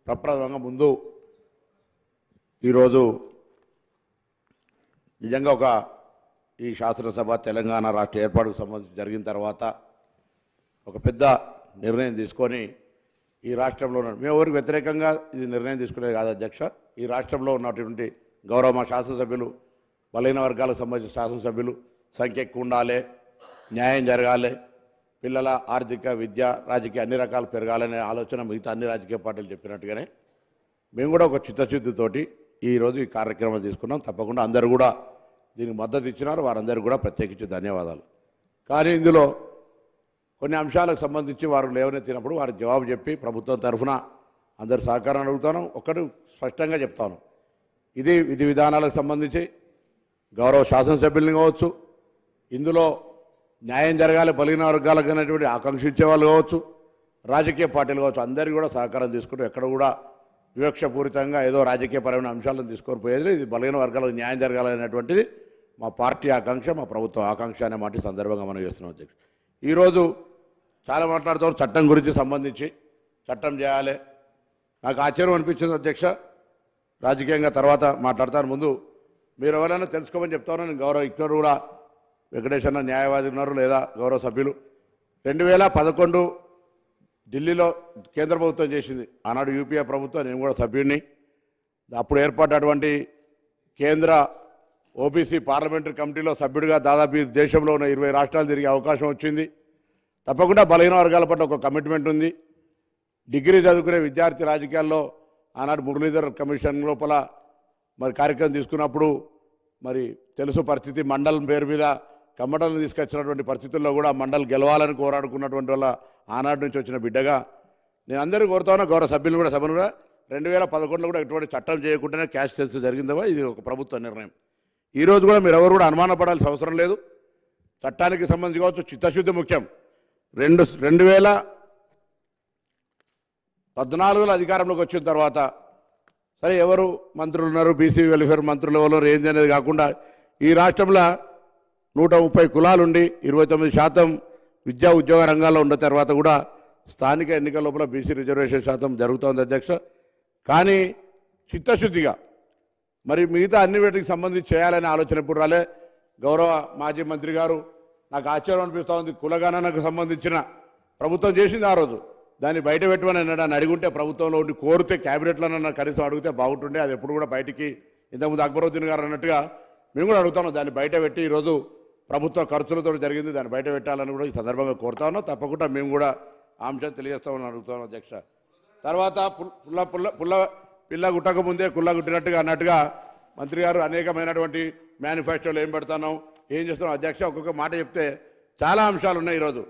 ప్రప్రథమంగా ముందు ఈరోజు నిజంగా ఈ శాసనసభ తెలంగాణ రాష్ట్ర ఏర్పాటుకు సంబంధించి జరిగిన తర్వాత ఒక పెద్ద నిర్ణయం తీసుకొని ఈ రాష్ట్రంలో మేము ఎవరికి వ్యతిరేకంగా ఇది నిర్ణయం తీసుకునేది కాదు అధ్యక్ష. ఈ రాష్ట్రంలో ఉన్నటువంటి గౌరవ మా శాసనసభ్యులు బలహీన వర్గాలకు సంబంధించిన శాసనసభ్యులు సంఖ్య ఎక్కువ ఉండాలి, న్యాయం జరగాలి, పిల్లల ఆర్థిక విద్య రాజకీయ అన్ని రకాలు పెరగాలనే ఆలోచన మిగతా అన్ని రాజకీయ పార్టీలు చెప్పినట్టుగానే మేము కూడా ఒక చిత్తశుద్ధితోటి ఈరోజు ఈ కార్యక్రమం తీసుకున్నాం. తప్పకుండా అందరూ కూడా దీనికి మద్దతు ఇచ్చినారు, వారందరికీ కూడా ప్రత్యేకించి ధన్యవాదాలు. కానీ ఇందులో కొన్ని అంశాలకు సంబంధించి వారు లేవనెత్తినప్పుడు వారికి జవాబు చెప్పి ప్రభుత్వం తరఫున అందరు సహకారం అడుగుతాను. ఒకటి స్పష్టంగా చెప్తాను, ఇది విధి విధానాలకు సంబంధించి గౌరవ శాసనసభ్యుల్ని కావచ్చు, ఇందులో న్యాయం జరగాలి బలహీన వర్గాలకు అనేటువంటి ఆకాంక్షించే వాళ్ళు కావచ్చు, రాజకీయ పార్టీలు కావచ్చు, అందరికీ కూడా సహకారం తీసుకుంటూ ఎక్కడ కూడా వివక్షపూరితంగా ఏదో రాజకీయపరమైన అంశాలను తీసుకొని పోయేది. ఇది బలహీన వర్గాలకు న్యాయం జరగాలనేటువంటిది మా పార్టీ ఆకాంక్ష, మా ప్రభుత్వం ఆకాంక్ష అనే మాట సందర్భంగా మనం చేస్తున్నాం అధ్యక్ష. ఈరోజు చాలా మాట్లాడుతారు చట్టం గురించి సంబంధించి, చట్టం చేయాలి. నాకు ఆశ్చర్యం అనిపించింది అధ్యక్ష, రాజకీయంగా తర్వాత మాట్లాడతాను. ముందు మీరు ఎవరైనా తెలుసుకోమని చెప్తాను. నేను గౌరవ ఇక్కడ కూడా వెంకటేష్ అన్న న్యాయవాది ఉన్నారు, లేదా గౌరవ సభ్యులు 2011 ఢిల్లీలో కేంద్ర ప్రభుత్వం చేసింది. ఆనాడు యూపీఏ ప్రభుత్వం, నేను కూడా సభ్యుడిని. అప్పుడు ఏర్పడినటువంటి కేంద్ర ఓబీసీ పార్లమెంటరీ కమిటీలో సభ్యుడిగా దాదాపు దేశంలో ఉన్న 20 రాష్ట్రాలు తిరిగే అవకాశం వచ్చింది. తప్పకుండా బలహీన వర్గాల పట్ల ఒక కమిట్మెంట్ ఉంది. డిగ్రీ చదువుకునే విద్యార్థి రాజకీయాల్లో ఆనాడు మురళీధర్ కమిషన్ లోపల మరి కార్యక్రమం తీసుకున్నప్పుడు మరి తెలుసు పరిస్థితి. మండలం పేరు మీద కమ్మటలను తీసుకొచ్చినటువంటి పరిస్థితుల్లో కూడా మండల్ గెలవాలని కోరాడుకున్నటువంటి వాళ్ళ ఆనాడు నుంచి వచ్చిన బిడ్డగా నేను అందరికీ కోరుతాను, గౌరవ సభ్యులు కూడా సభను కూడా 2011లో కూడా ఎటువంటి చట్టం చేయకుండానే క్యాష్ సెన్స్ జరిగిందవా, ఇది ఒక ప్రభుత్వ నిర్ణయం. ఈరోజు కూడా మీరు ఎవరు కూడా అనుమానపడాల్సిన అవసరం లేదు. చట్టానికి సంబంధించి కావచ్చు, చిత్తశుద్ధి ముఖ్యం. 2014లో అధికారంలోకి వచ్చిన తర్వాత సరే ఎవరు మంత్రులు ఉన్నారు, బీసీ వెల్ఫేర్ మంత్రులు ఎవరు ఏంది అనేది కాకుండా ఈ రాష్ట్రంలో 130 కులాలుండి 29% విద్యా ఉద్యోగ రంగాల్లో ఉన్న తర్వాత కూడా స్థానిక ఎన్నికల లోపల బీసీ రిజర్వేషన్ శాతం జరుగుతోంది అధ్యక్ష. కానీ చిత్తశుద్ధిగా మరి మిగతా అన్ని వీటికి సంబంధించి చేయాలనే ఆలోచన ఎప్పుడు రాలే. గౌరవ మాజీ మంత్రి గారు నాకు ఆశ్చర్యం అనిపిస్తూ ఉంది, కులగణనకు సంబంధించిన ప్రభుత్వం చేసింది ఆ రోజు, దాన్ని బయట పెట్టమని అని అడుగుంటే ప్రభుత్వంలో ఉండి కోరితే క్యాబినెట్లోనన్నా కనీసం అడిగితే బాగుంటుండే. అది ఎప్పుడు కూడా బయటికి ఇంతకుముందు అక్బరుద్దీన్ గారు అన్నట్టుగా మేము కూడా అడుగుతాను, దాన్ని బయట పెట్టి ఈరోజు ప్రభుత్వ ఖర్చులతో జరిగింది, దాన్ని బయట పెట్టాలని కూడా ఈ సందర్భంగా కోరుతా ఉన్నాం. తప్పకుండా మేము కూడా ఆ అంశం తెలియజేస్తామని అడుగుతాను అధ్యక్ష. తర్వాత పిల్ల గుట్టక ముందే కుల్ల గుట్టినట్టుగా అన్నట్టుగా మంత్రి గారు అనేకమైనటువంటి మేనిఫెస్టోలు ఏం పెడతాను ఏం చేస్తున్నాం అధ్యక్ష. ఒక్కొక్క మాట చెప్తే చాలా అంశాలు ఉన్నాయి. ఈరోజు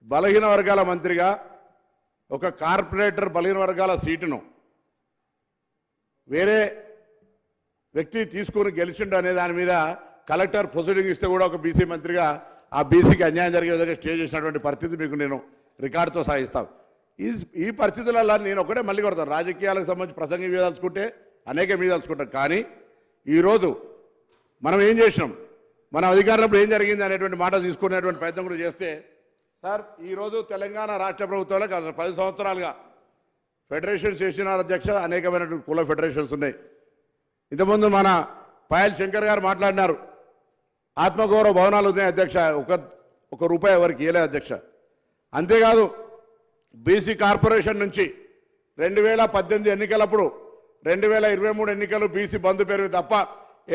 బలహీన వర్గాల మంత్రిగా ఒక కార్పొరేటర్ బలహీన వర్గాల సీటును వేరే వ్యక్తి తీసుకుని గెలిచిండు అనే దాని మీద కలెక్టర్ ప్రొసీడింగ్ ఇస్తే కూడా ఒక బీసీ మంత్రిగా ఆ బీసీకి అన్యాయం జరిగే విధంగా స్టే చేసినటువంటి పరిస్థితి మీకు నేను రికార్డుతో సాగిస్తాను. ఈ పరిస్థితులలో నేను ఒకటే మళ్ళీ కొడతాను, రాజకీయాలకు సంబంధించి ప్రసంగం మీదలుచుకుంటే అనేక మీదలుచుకుంటాం. కానీ ఈరోజు మనం ఏం చేసినాం, మన అధికారంలో ఏం జరిగింది అనేటువంటి మాట తీసుకునేటువంటి ప్రయత్నం కూడా చేస్తే సార్, ఈరోజు తెలంగాణ రాష్ట్ర ప్రభుత్వంలో 10 సంవత్సరాలుగా ఫెడరేషన్స్ చేసినారు అధ్యక్ష. అనేకమైనటువంటి కుల ఫెడరేషన్స్ ఉన్నాయి. ఇంతకుముందు మన పాయల్ శంకర్ గారు మాట్లాడినారు, ఆత్మగౌరవ భవనాలు ఉన్నాయి అధ్యక్ష, ఒక రూపాయి ఎవరికి ఇవ్వలేదు అధ్యక్ష. అంతేకాదు బీసీ కార్పొరేషన్ నుంచి 2018 ఎన్నికలప్పుడు 2023 ఎన్నికలు బీసీ బంధు పేరు తప్ప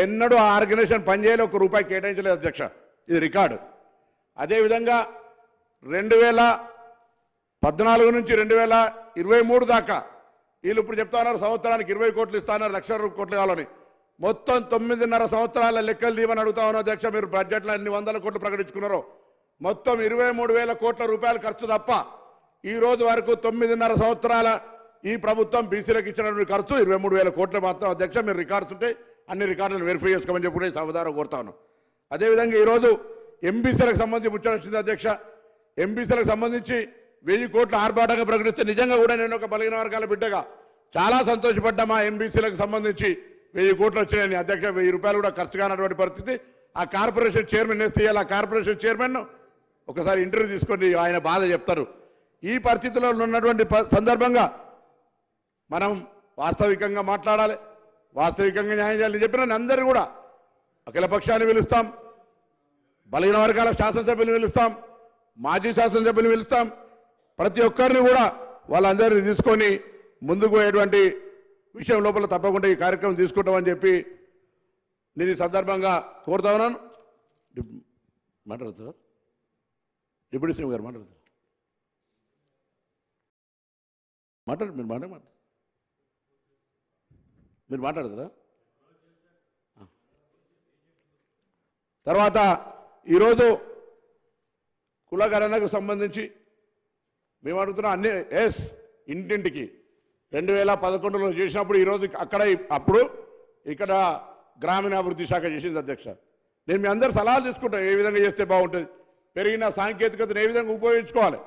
ఎన్నడూ ఆ ఆర్గనైజేషన్ పనిచేయలే, ఒక రూపాయి కేటాయించలేదు అధ్యక్ష. ఇది రికార్డు. అదేవిధంగా 2014 నుంచి 2023 దాకా వీళ్ళు ఇప్పుడు చెప్తా ఉన్నారు సంవత్సరానికి 20 కోట్లు ఇస్తున్నారు, 1,00,000 కోట్లు కావాలని. మొత్తం 9.5 సంవత్సరాల లెక్కలు దీవని అడుగుతా ఉన్నా అధ్యక్ష. మీరు బడ్జెట్లో ఎన్ని 100 కోట్లు ప్రకటించుకున్నారో మొత్తం 23,000 కోట్ల రూపాయలు ఖర్చు తప్ప ఈ రోజు వరకు 9.5 సంవత్సరాల ఈ ప్రభుత్వం బీసీలకు ఇచ్చినటువంటి ఖర్చు 23,000 కోట్లు మాత్రం అధ్యక్ష. మీరు రికార్డ్స్ ఉంటే అన్ని రికార్డులను వెరిఫై చేసుకోమని చెప్పి సమాధానం కోరుతాను. అదేవిధంగా ఈరోజు ఎంబీసీలకు సంబంధించి ముచ్చట వచ్చింది అధ్యక్ష. ఎంబీసీలకు సంబంధించి 1000 కోట్లు ఆర్భాటంగా ప్రకటిస్తే నిజంగా కూడా నేను ఒక బలహీన వర్గాల బిడ్డగా చాలా సంతోషపడ్డా. మా ఎంబీసీలకు సంబంధించి 1000 కోట్లు వచ్చినాయని అధ్యక్ష. 1000 రూపాయలు కూడా ఖర్చు కానటువంటి పరిస్థితి. ఆ కార్పొరేషన్ చైర్మన్ వేస్తే ఆ కార్పొరేషన్ చైర్మన్ ఒకసారి ఇంటర్వ్యూ తీసుకొని ఆయన బాధ చెప్తారు. ఈ పరిస్థితుల్లో ఉన్నటువంటి సందర్భంగా మనం వాస్తవికంగా మాట్లాడాలి, వాస్తవికంగా న్యాయం చేయాలని చెప్పిన అందరినీ కూడా అఖిలపక్షాన్ని పిలుస్తాం, బలహీన వర్గాల శాసనసభ్యులు పిలుస్తాం, మాజీ శాసనసభ్యులు పిలుస్తాం. ప్రతి ఒక్కరిని కూడా వాళ్ళందరినీ తీసుకొని ముందుకు పోయేటువంటి విషయం లోపల తప్పకుండా ఈ కార్యక్రమం తీసుకుంటామని చెప్పి నేను ఈ సందర్భంగా కోరుతా ఉన్నాను. మాట్లాడతారా? డిప్యూటీ సీఎం గారు మాట్లాడతారు. మీరు మాట్లాడతారా? తర్వాత ఈరోజు కులగణనకు సంబంధించి మేము అడుగుతున్నాం అన్ని ఇంటింటికి 2011లో చేసినప్పుడు ఈరోజు అక్కడ అప్పుడు ఇక్కడ గ్రామీణాభివృద్ధి శాఖ చేసింది అధ్యక్ష. నేను మీ అందరు సలహాలు తీసుకుంటాను, ఏ విధంగా చేస్తే బాగుంటుంది, పెరిగిన సాంకేతికతను ఏ విధంగా ఉపయోగించుకోవాలి,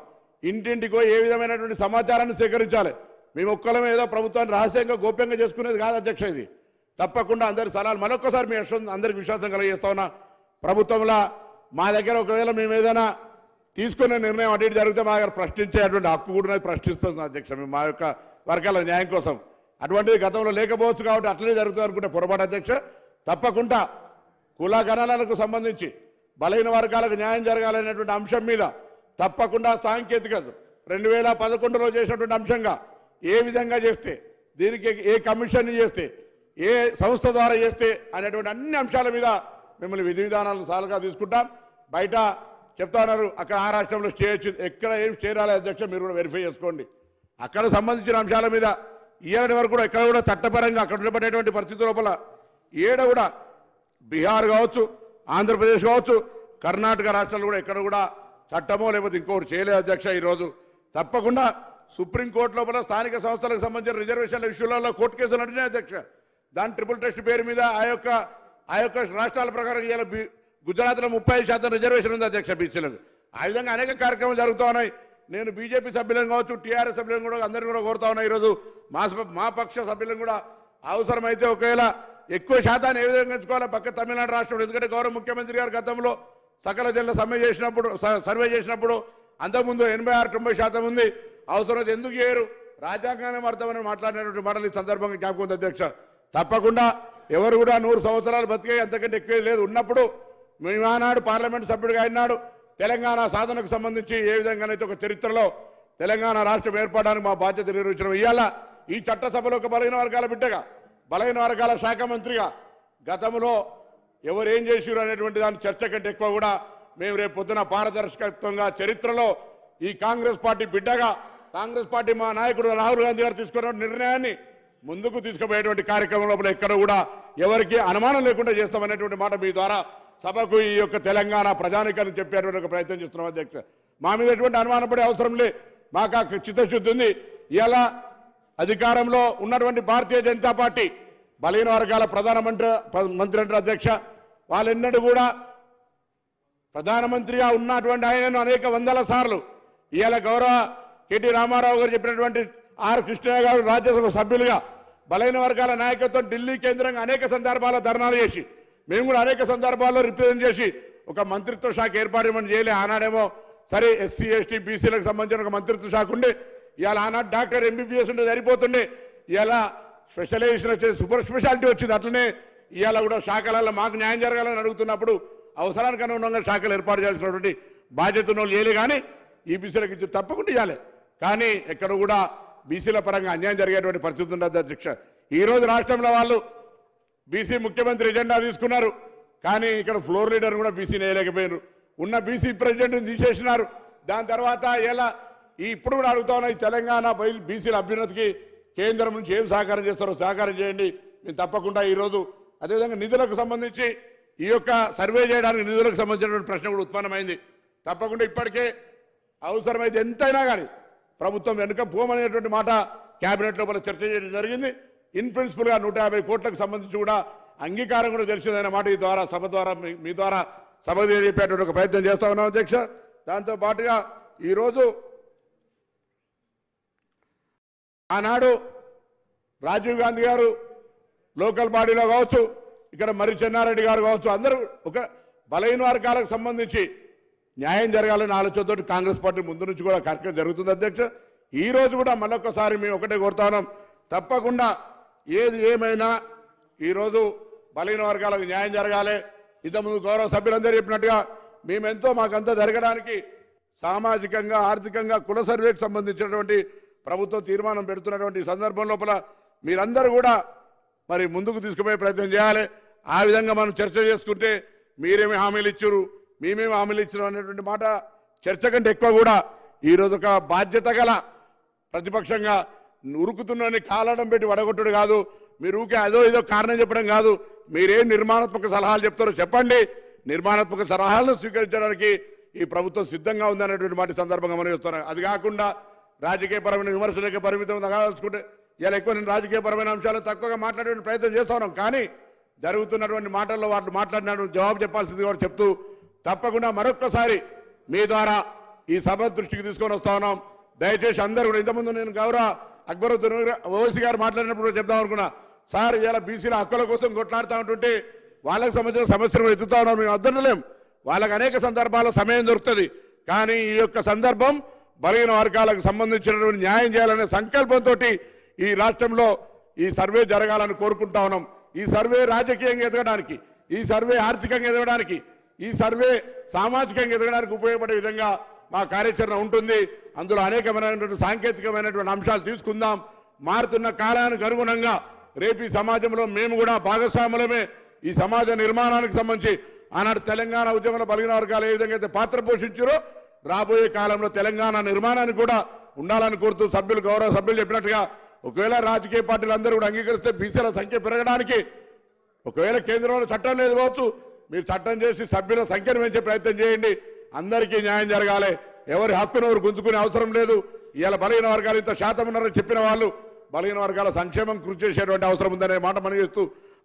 ఇంటింటికో ఏ విధమైనటువంటి సమాచారాన్ని సేకరించాలి. మేము ఒక్కలమే ఏదో ప్రభుత్వాన్ని రహస్యంగా గోప్యంగా చేసుకునేది కాదు అధ్యక్ష. ఇది తప్పకుండా అందరి సలహాలు మరొకసారి మీ అందరికి విశ్వాసం కలిగిస్తా ఉన్నా. ప్రభుత్వంలో మా దగ్గర ఒకవేళ మేము ఏదైనా తీసుకునే నిర్ణయం అటు ఇటు జరిగితే మా దగ్గర ప్రశ్నించేటువంటి హక్కు కూడా ప్రశ్నిస్తుంది అధ్యక్ష. మేము మా యొక్క వర్గాల న్యాయం కోసం అటువంటిది గతంలో లేకపోవచ్చు కాబట్టి అట్లనే జరుగుతుంది అనుకుంటే పొరపాటు అధ్యక్ష. తప్పకుండా కుల గణనలకు సంబంధించి బలహీన వర్గాలకు న్యాయం జరగాలనేటువంటి అంశం మీద తప్పకుండా సాంకేతికత 2011లో చేసినటువంటి అంశంగా ఏ విధంగా చేస్తే, దీనికి ఏ కమిషన్ చేస్తే, ఏ సంస్థ ద్వారా చేస్తే అనేటువంటి అన్ని అంశాల మీద మిమ్మల్ని విధి విధానాలను సాలుగా తీసుకుంటాం. బయట చెప్తా ఉన్నారు అక్కడ ఆ రాష్ట్రంలో స్టే వచ్చింది, ఎక్కడ ఏం స్టే రాలేదు అధ్యక్ష, మీరు కూడా వెరిఫై చేసుకోండి. అక్కడ సంబంధించిన అంశాల మీద ఇయ్యాలని వరకు కూడా ఎక్కడ కూడా చట్టపరంగా అక్కడ ఉండబడేటువంటి పరిస్థితి లోపల ఏడ కూడా బీహార్ కావచ్చు, ఆంధ్రప్రదేశ్ కావచ్చు, కర్ణాటక రాష్ట్రాలు కూడా ఎక్కడ కూడా చట్టమో లేకపోతే ఇంకోటి చేయలేదు అధ్యక్ష. ఈరోజు తప్పకుండా సుప్రీంకోర్టు లోపల స్థానిక సంస్థలకు సంబంధించిన రిజర్వేషన్ల ఇష్యూలలో కోర్టు కేసులు నడిచినాయి అధ్యక్ష. దాని ట్రిపుల్ టెస్ట్ పేరు మీద ఆ యొక్క రాష్ట్రాల ప్రకారం ఇవాళ గుజరాత్లో 35% రిజర్వేషన్ ఉంది అధ్యక్ష బీసీలకు. ఆ విధంగా అనేక కార్యక్రమాలు జరుగుతూ ఉన్నాయి. నేను బీజేపీ సభ్యులను కావచ్చు, టీఆర్ఎస్ సభ్యులను కూడా అందరినీ కూడా కోరుతా ఉన్నాయి. ఈరోజు మా పక్ష సభ్యులను కూడా అవసరమైతే ఒకవేళ ఎక్కువ శాతాన్ని ఏ విధంగా ఎంచుకోవాలి పక్క తమిళనాడు రాష్ట్రంలో, ఎందుకంటే గౌరవ ముఖ్యమంత్రి గారు గతంలో సకల జిల్లా సర్వే చేసినప్పుడు అంతకుముందు 86-90% ఉంది. అవసరం ఎందుకు చేయరు, రాజ్యాంగాన్ని అర్థమని మాట్లాడినటువంటి మాటలు ఈ సందర్భంగా జ్ఞాపకం ఉంది అధ్యక్ష. తప్పకుండా ఎవరు కూడా 100 సంవత్సరాలు బతికే అంతకంటే ఎక్కువ లేదు ఉన్నప్పుడు మేము ఆనాడు పార్లమెంట్ సభ్యుడిగా అయినాడు తెలంగాణ సాధనకు సంబంధించి ఏ విధంగానైతే ఒక చరిత్రలో తెలంగాణ రాష్ట్రం ఏర్పడడానికి మా బాధ్యత నిర్వహించడం. ఇవాళ ఈ చట్టసభలో ఒక బలహీన వర్గాల బిడ్డగా, బలహీన వర్గాల శాఖ మంత్రిగా గతంలో ఎవరు ఏం చేసిరు అనేటువంటి దాని చర్చ కంటే ఎక్కువ కూడా మేము రేపు పొద్దున పారదర్శకత్వంగా చరిత్రలో ఈ కాంగ్రెస్ పార్టీ బిడ్డగా, కాంగ్రెస్ పార్టీ మా నాయకుడు రాహుల్ గాంధీ గారు తీసుకున్న నిర్ణయాన్ని ముందుకు తీసుకుపోయేటువంటి కార్యక్రమం లోపల ఎక్కడ కూడా ఎవరికి అనుమానం లేకుండా చేస్తామనేటువంటి మాట మీ ద్వారా సభకు ఈ యొక్క తెలంగాణ ప్రజానికాన్ని చెప్పేటువంటి ఒక ప్రయత్నం చేస్తున్నాం అధ్యక్ష. మా మీద ఎటువంటి అనుమానం పడే అవసరం లే, మాకు ఆ చిత్తశుద్ధి ఉంది. ఇలా అధికారంలో ఉన్నటువంటి భారతీయ జనతా పార్టీ బలహీన వర్గాల మంత్రి అంటారు అధ్యక్ష. వాళ్ళెన్నడూ కూడా ప్రధానమంత్రిగా ఉన్నటువంటి ఆయనను అనేక వందల సార్లు ఇవాళ గౌరవ కేటీ రామారావు గారు చెప్పినటువంటి ఆర్ కృష్ణయ్య గారు రాజ్యసభ సభ్యులుగా బలహీన వర్గాల నాయకత్వం ఢిల్లీ కేంద్రంగా అనేక సందర్భాల్లో ధర్నాలు చేసి మేము కూడా అనేక సందర్భాల్లో రిప్రజెంట్ చేసి ఒక మంత్రిత్వ శాఖ ఏర్పాటు చేయలే. ఆనాడేమో సరే ఎస్సీ ఎస్టీ బీసీలకు సంబంధించిన ఒక మంత్రిత్వ శాఖ ఉండే, ఇవాళ ఆనాడు డాక్టర్ ఎంబీబీఎస్ ఉంటే సరిపోతుండే, ఇవాళ స్పెషలైజేషన్ వచ్చేది, సూపర్ స్పెషాలిటీ వచ్చింది. అట్లనే ఇవాళ కూడా శాఖలలో మాకు న్యాయం జరగాలని అడుగుతున్నప్పుడు అవసరానికి అనుగుణంగా శాఖలు ఏర్పాటు చేయాల్సినటువంటి బాధ్యత ఉన్న వాళ్ళు చేయలే. కానీ ఈ బీసీలకు ఇచ్చి తప్పకుండా ఇవ్వాలి. కానీ ఎక్కడ కూడా బీసీల పరంగా అన్యాయం జరిగేటువంటి పరిస్థితి ఉండదు అధ్యక్ష. ఈరోజు రాష్ట్రంలో వాళ్ళు బీసీ ముఖ్యమంత్రి ఎజెండా తీసుకున్నారు, కానీ ఇక్కడ ఫ్లోర్ లీడర్ కూడా బీసీని వేయలేకపోయినారు. ఉన్న బీసీ ప్రెసిడెంట్ని తీసేసినారు. దాని తర్వాత ఇలా ఇప్పుడు కూడా అడుగుతా ఉన్నాయి తెలంగాణ బీసీల అభ్యున్నతికి కేంద్రం నుంచి ఏం సహకారం చేస్తారో సహకారం చేయండి. మేము తప్పకుండా ఈరోజు అదేవిధంగా నిధులకు సంబంధించి ఈ యొక్క సర్వే చేయడానికి నిధులకు సంబంధించినటువంటి ప్రశ్న కూడా ఉత్పన్నమైంది. తప్పకుండా ఇప్పటికే అవసరమైతే ఎంతైనా కానీ ప్రభుత్వం వెనుక పోమనేటువంటి మాట క్యాబినెట్ లోపల చర్చ చేయడం జరిగింది. ఇన్ ప్రిన్సిపల్గా 150 కోట్లకు సంబంధించి కూడా అంగీకారం కూడా తెలిసిందనే మాట ఈ ద్వారా సభ ద్వారా మీ ద్వారా సభ చెప్పేటువంటి ఒక ప్రయత్నం చేస్తా ఉన్నాం అధ్యక్ష. దాంతో పాటుగా ఈరోజు ఆనాడు రాజీవ్ గాంధీ గారు లోకల్ బాడీలో కావచ్చు, ఇక్కడ మరి చెన్నారెడ్డి గారు కావచ్చు, అందరూ ఒక బలహీన వర్గాలకు సంబంధించి న్యాయం జరగాలని ఆలోచనతో కాంగ్రెస్ పార్టీ ముందు నుంచి కూడా కార్యక్రమం జరుగుతుంది అధ్యక్ష. ఈ రోజు కూడా మళ్ళొక్కసారి మేము ఒకటే కోరుతా ఉన్నాం, తప్పకుండా ఏది ఏమైనా ఈరోజు బలహీన వర్గాలకు న్యాయం జరగాలి. ఇంతకుముందు గౌరవ సభ్యులందరూ చెప్పినట్టుగా మేమెంతో మాకంతా జరగడానికి సామాజికంగా ఆర్థికంగా కుల సర్వేకి సంబంధించినటువంటి ప్రభుత్వం తీర్మానం పెడుతున్నటువంటి సందర్భం లోపల మీరందరూ కూడా మరి ముందుకు తీసుకుపోయే ప్రయత్నం చేయాలి. ఆ విధంగా మనం చర్చ చేసుకుంటే మీరేమి హామీలు ఇచ్చారు, మేమేమి హామీలు ఇచ్చారు అనేటువంటి మాట చర్చ కంటే ఎక్కువ కూడా ఈరోజు ఒక బాధ్యత గల ప్రతిపక్షంగా ఉరుకుతున్నని కాలడం పెట్టి వడగొట్టుడు కాదు. మీరు ఊకే అదో ఏదో కారణం చెప్పడం కాదు. మీరేం నిర్మాణాత్మక సలహాలు చెప్తారో చెప్పండి. నిర్మాణాత్మక సలహాలను స్వీకరించడానికి ఈ ప్రభుత్వం సిద్ధంగా ఉందనేటువంటి మాట సందర్భంగా మనం చూస్తున్నాం. అది కాకుండా రాజకీయపరమైన విమర్శలకే పరిమితం కావాల్సుకుంటే ఇలా ఎక్కువ నేను రాజకీయపరమైన అంశాలు తక్కువగా మాట్లాడే ప్రయత్నం చేస్తా ఉన్నాం. కానీ జరుగుతున్నటువంటి మాటల్లో వాళ్ళు మాట్లాడినటువంటి జవాబు చెప్పాల్సింది కూడా చెప్తూ తప్పకుండా మరొక్కసారి మీ ద్వారా ఈ సభ దృష్టికి తీసుకొని వస్తా ఉన్నాం. దయచేసి అందరూ కూడా ఇంతకుముందు నేను గౌరవ అక్బరుద్దీన్ ఓవైసీ గారు మాట్లాడినప్పుడు కూడా చెప్దాం అనుకున్నా. సార్ ఇలా బీసీల హక్కుల కోసం కొట్లాడుతూ ఉంటుంటే వాళ్ళకి సంబంధించిన సమస్యలు ఎత్తుతా ఉన్నాం. మేము అద్దనలేం. వాళ్ళకి అనేక సందర్భాల్లో సమయం దొరుకుతుంది. కానీ ఈ యొక్క సందర్భం బలహీన వర్గాలకు సంబంధించినటువంటి న్యాయం చేయాలనే సంకల్పంతో ఈ రాష్ట్రంలో ఈ సర్వే జరగాలని కోరుకుంటా ఉన్నాం. ఈ సర్వే రాజకీయంగా ఎదగడానికి, ఈ సర్వే ఆర్థికంగా ఎదగడానికి, ఈ సర్వే సామాజికంగా ఎదగడానికి ఉపయోగపడే విధంగా మా కార్యాచరణ ఉంటుంది. అందులో అనేకమైనటువంటి సాంకేతికమైనటువంటి అంశాలు తీసుకుందాం. మారుతున్న కాలానికి అనుగుణంగా రేపు ఈ సమాజంలో మేము కూడా భాగస్వాములమే. ఈ సమాజ నిర్మాణానికి సంబంధించి ఆనాడు తెలంగాణ ఉద్యమంలో బలహీన వర్గాలు ఏ విధంగా అయితే పాత్ర పోషించారో రాబోయే కాలంలో తెలంగాణ నిర్మాణానికి కూడా ఉండాలని కోరుతూ గౌరవ సభ్యులు చెప్పినట్టుగా ఒకవేళ రాజకీయ పార్టీలు అందరూ కూడా అంగీకరిస్తే బీసీల సంఖ్య పెరగడానికి ఒకవేళ కేంద్రంలో చట్టం లేదు కావచ్చు, మీరు చట్టం చేసి సభ్యుల సంఖ్యను పెంచే ప్రయత్నం చేయండి. అందరికీ న్యాయం జరగాలి. ఎవరి హక్కును ఎవరు గుంజుకునే అవసరం లేదు. ఇవాళ బలహీన వర్గాలు ఇంత శాతం ఉన్నారని చెప్పిన వాళ్ళు బలహీన వర్గాల సంక్షేమం కృషి చేసేటువంటి అవసరం ఉందనే మాట మనం చేస్తూ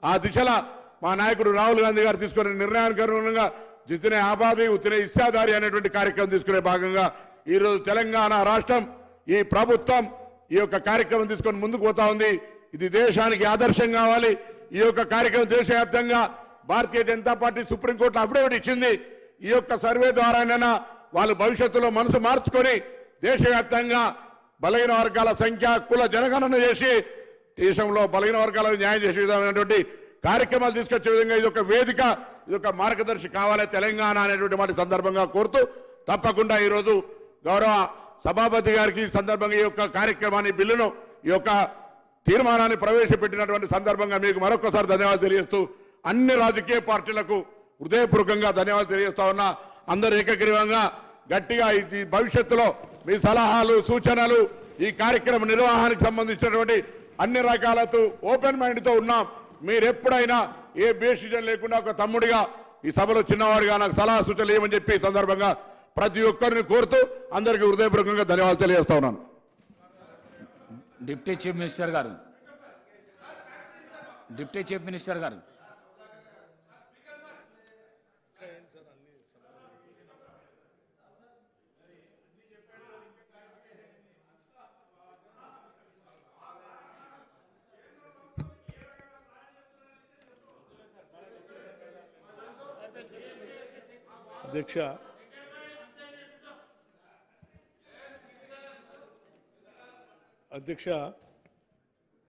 ఆ దిశలో మా నాయకుడు రాహుల్ గాంధీ గారు తీసుకునే నిర్ణయానికి అనుగుణంగా జితనే ఆబాది ఉతనే ఇస్సాదారి అనేటువంటి కార్యక్రమం తీసుకునే భాగంగా ఈరోజు తెలంగాణ రాష్ట్రం ఈ ప్రభుత్వం ఈ యొక్క కార్యక్రమం తీసుకొని ముందుకు పోతా ఉంది. ఇది దేశానికి ఆదర్శం కావాలి. ఈ యొక్క కార్యక్రమం దేశవ్యాప్తంగా భారతీయ జనతా పార్టీ సుప్రీంకోర్టులో అఫిడవిట్ ఇచ్చింది. ఈ యొక్క సర్వే ద్వారానైనా వాళ్ళు భవిష్యత్తులో మనసు మార్చుకొని దేశవ్యాప్తంగా బలహీన వర్గాల సంఖ్య కుల జనగణన చేసి దేశంలో బలహీన వర్గాలకు న్యాయం చేసే విధమైనటువంటి కార్యక్రమాలు తీసుకొచ్చే విధంగా ఇది ఒక వేదిక, ఇది ఒక మార్గదర్శి కావాలి తెలంగాణ అనేటువంటి మాట సందర్భంగా కోరుతూ తప్పకుండా ఈరోజు గౌరవ సభాపతి గారికి ఈ సందర్భంగా ఈ యొక్క కార్యక్రమాన్ని బిల్లును ఈ యొక్క తీర్మానాన్ని ప్రవేశపెట్టినటువంటి సందర్భంగా మీకు మరొకసారి ధన్యవాదాలు తెలియజేస్తూ అన్ని రాజకీయ పార్టీలకు హృదయపూర్వకంగా ధన్యవాదాలు తెలియజేస్తా ఉన్నా. అందరూ ఏకగ్రీవంగా గట్టిగా ఈ భవిష్యత్తులో మీ సలహాలు సూచనలు ఈ కార్యక్రమ నిర్వహణకు సంబంధించినటువంటి అన్ని రకాలతో ఓపెన్ మైండ్తో ఉన్నాం. మీరు ఎప్పుడైనా ఏ బేసిజన్ లేకుండా ఒక తమ్ముడిగా ఈ సభలో చిన్నవాడిగా నాకు సలహా సూచనలు ఏమని చెప్పి ఈ సందర్భంగా ప్రతి ఒక్కరిని కోరుతూ అందరికీ హృదయపూర్వకంగా ధన్యవాదాలు తెలియజేస్తా ఉన్నాను. డిప్యూటీ చీఫ్ మినిస్టర్ గారు అధ్యక్ష